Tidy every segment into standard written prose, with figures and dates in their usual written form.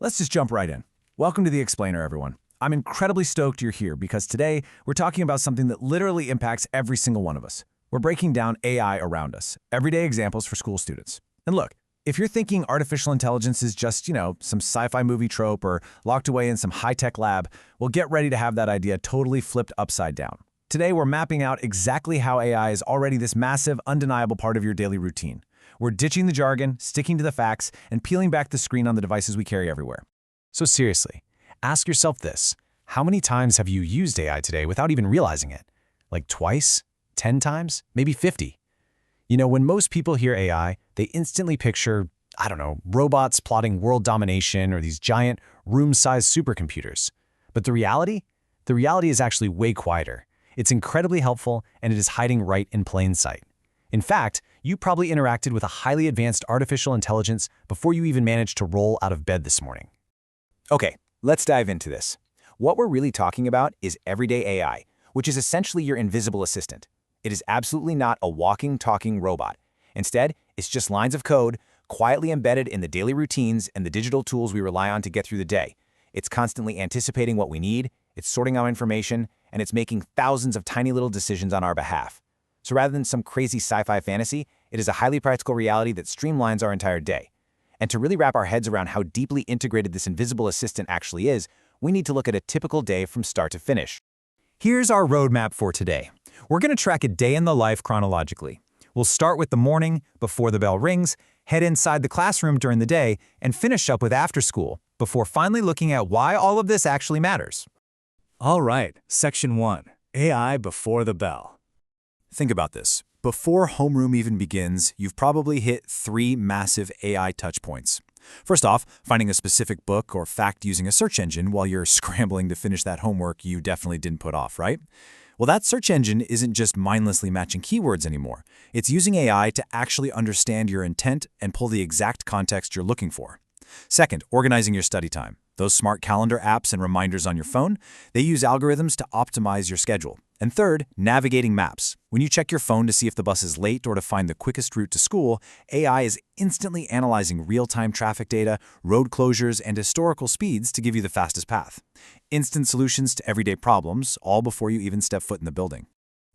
Let's just jump right in. Welcome to The Explainer, everyone. I'm incredibly stoked you're here because today we're talking about something that literally impacts every single one of us. We're breaking down AI around us, everyday examples for school students. And look, if you're thinking artificial intelligence is just, some sci-fi movie trope or locked away in some high-tech lab, well, get ready to have that idea totally flipped upside down. Today, we're mapping out exactly how AI is already this massive, undeniable part of your daily routine. We're ditching the jargon, sticking to the facts, and peeling back the screen on the devices we carry everywhere. So seriously, ask yourself this. How many times have you used AI today without even realizing it? Like twice? 10 times? Maybe 50? When most people hear AI, they instantly picture, robots plotting world domination or these giant, room-sized supercomputers. But the reality? The reality is actually way quieter. It's incredibly helpful, and it is hiding right in plain sight. In fact, you probably interacted with a highly advanced artificial intelligence before you even managed to roll out of bed this morning. Okay, let's dive into this. What we're really talking about is everyday AI, which is essentially your invisible assistant. It is absolutely not a walking, talking robot. Instead, it's just lines of code, quietly embedded in the daily routines and the digital tools we rely on to get through the day. It's constantly anticipating what we need, it's sorting out information, and it's making thousands of tiny little decisions on our behalf. So rather than some crazy sci-fi fantasy, it is a highly practical reality that streamlines our entire day. And to really wrap our heads around how deeply integrated this invisible assistant actually is, we need to look at a typical day from start to finish. Here's our roadmap for today. We're going to track a day in the life chronologically. We'll start with the morning, before the bell rings, head inside the classroom during the day, and finish up with after school, before finally looking at why all of this actually matters. All right, Section 1, AI before the bell. Think about this. Before homeroom even begins, you've probably hit 3 massive AI touchpoints. First off, finding a specific book or fact using a search engine while you're scrambling to finish that homework you definitely didn't put off, right? Well, that search engine isn't just mindlessly matching keywords anymore. It's using AI to actually understand your intent and pull the exact context you're looking for. Second, organizing your study time. Those smart calendar apps and reminders on your phone, they use algorithms to optimize your schedule. And third, navigating maps. When you check your phone to see if the bus is late or to find the quickest route to school, AI is instantly analyzing real-time traffic data, road closures, and historical speeds to give you the fastest path. Instant solutions to everyday problems, all before you even step foot in the building.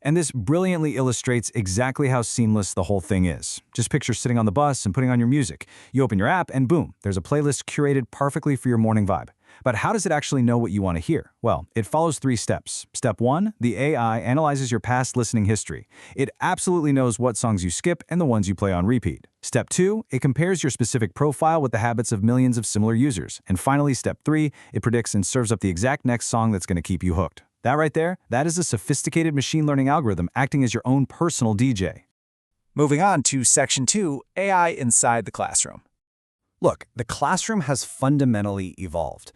And this brilliantly illustrates exactly how seamless the whole thing is. Just picture sitting on the bus and putting on your music. You open your app and boom, there's a playlist curated perfectly for your morning vibe. But how does it actually know what you want to hear? Well, it follows 3 steps. Step 1, the AI analyzes your past listening history. It absolutely knows what songs you skip and the ones you play on repeat. Step 2, it compares your specific profile with the habits of millions of similar users. And finally, step 3, it predicts and serves up the exact next song that's going to keep you hooked. That right there, that is a sophisticated machine learning algorithm acting as your own personal DJ. Moving on to Section 2, AI inside the classroom. Look, the classroom has fundamentally evolved.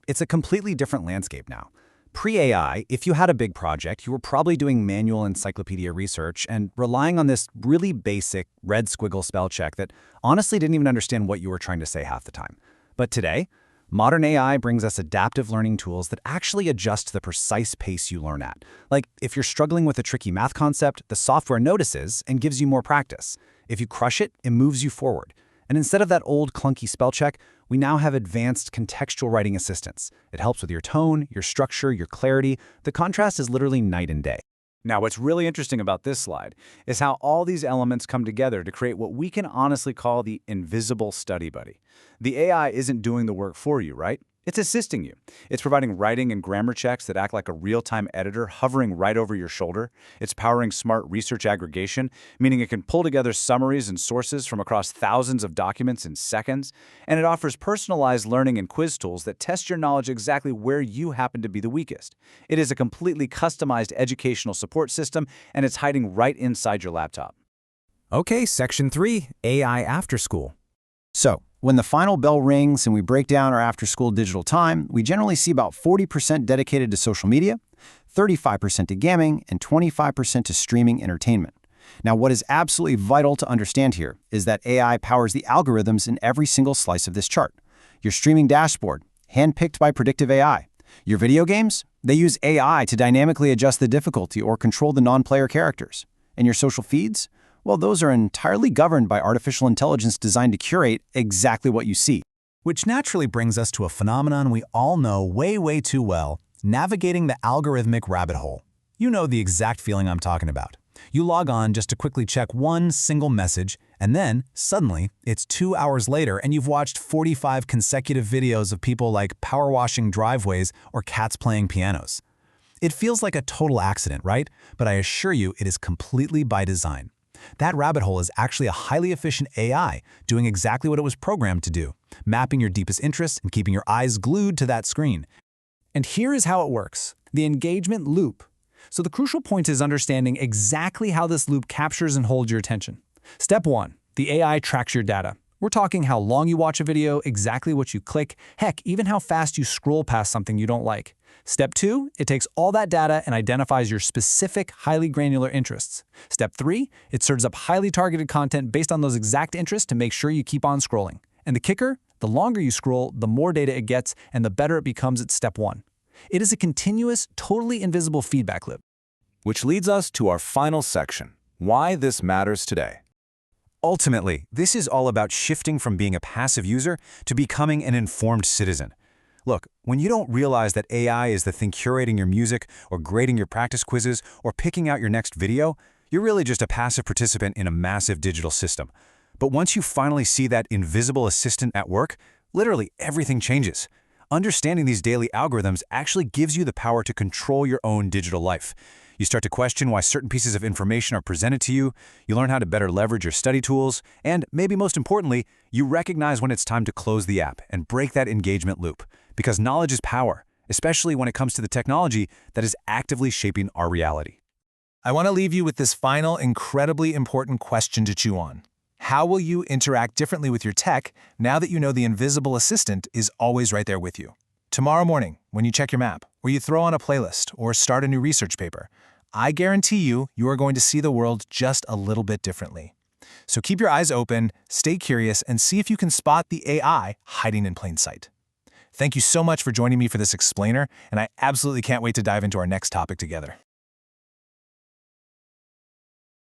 It's a completely different landscape now. Pre-AI, if you had a big project, you were probably doing manual encyclopedia research and relying on this really basic red squiggle spell check that honestly didn't even understand what you were trying to say half the time. But today, modern AI brings us adaptive learning tools that actually adjust to the precise pace you learn at. Like, if you're struggling with a tricky math concept, the software notices and gives you more practice. If you crush it, it moves you forward. And instead of that old clunky spell check, we now have advanced contextual writing assistance. It helps with your tone, your structure, your clarity. The contrast is literally night and day. Now, what's really interesting about this slide is how all these elements come together to create what we can honestly call the invisible study buddy. The AI isn't doing the work for you, right? It's assisting you. It's providing writing and grammar checks that act like a real-time editor hovering right over your shoulder. It's powering smart research aggregation, meaning it can pull together summaries and sources from across thousands of documents in seconds. And it offers personalized learning and quiz tools that test your knowledge exactly where you happen to be the weakest. It is a completely customized educational support system, and it's hiding right inside your laptop. Okay, Section 3, AI after school. So, when the final bell rings and we break down our after-school digital time, we generally see about 40% dedicated to social media, 35% to gaming, and 25% to streaming entertainment. Now, what is absolutely vital to understand here is that AI powers the algorithms in every single slice of this chart. Your streaming dashboard, handpicked by predictive AI. Your video games, they use AI to dynamically adjust the difficulty or control the non-player characters. And your social feeds? Well, those are entirely governed by artificial intelligence designed to curate exactly what you see. Which naturally brings us to a phenomenon we all know way, way too well, navigating the algorithmic rabbit hole. You know the exact feeling I'm talking about. You log on just to quickly check one single message, and then, suddenly, it's 2 hours later and you've watched 45 consecutive videos of people like power washing driveways or cats playing pianos. It feels like a total accident, right? But I assure you it is completely by design. That rabbit hole is actually a highly efficient AI doing exactly what it was programmed to do, mapping your deepest interests and keeping your eyes glued to that screen. And here is how it works: the engagement loop. So the crucial point is understanding exactly how this loop captures and holds your attention. Step 1. The AI tracks your data. We're talking how long you watch a video, exactly what you click, heck, even how fast you scroll past something you don't like. Step 2, it takes all that data and identifies your specific, highly granular interests. Step 3, it serves up highly targeted content based on those exact interests to make sure you keep on scrolling. And the kicker? The longer you scroll, the more data it gets and the better it becomes at step 1. It is a continuous, totally invisible feedback loop. Which leads us to our final section, why this matters today. Ultimately, this is all about shifting from being a passive user to becoming an informed citizen. Look, when you don't realize that AI is the thing curating your music or grading your practice quizzes or picking out your next video, you're really just a passive participant in a massive digital system. But once you finally see that invisible assistant at work, literally everything changes. Understanding these daily algorithms actually gives you the power to control your own digital life. You start to question why certain pieces of information are presented to you, you learn how to better leverage your study tools, and maybe most importantly, you recognize when it's time to close the app and break that engagement loop. Because knowledge is power, especially when it comes to the technology that is actively shaping our reality. I want to leave you with this final, incredibly important question to chew on. How will you interact differently with your tech now that you know the invisible assistant is always right there with you? Tomorrow morning, when you check your map, or you throw on a playlist, or start a new research paper, I guarantee you are going to see the world just a little bit differently. So keep your eyes open, stay curious, and see if you can spot the AI hiding in plain sight. Thank you so much for joining me for this explainer, and I absolutely can't wait to dive into our next topic together.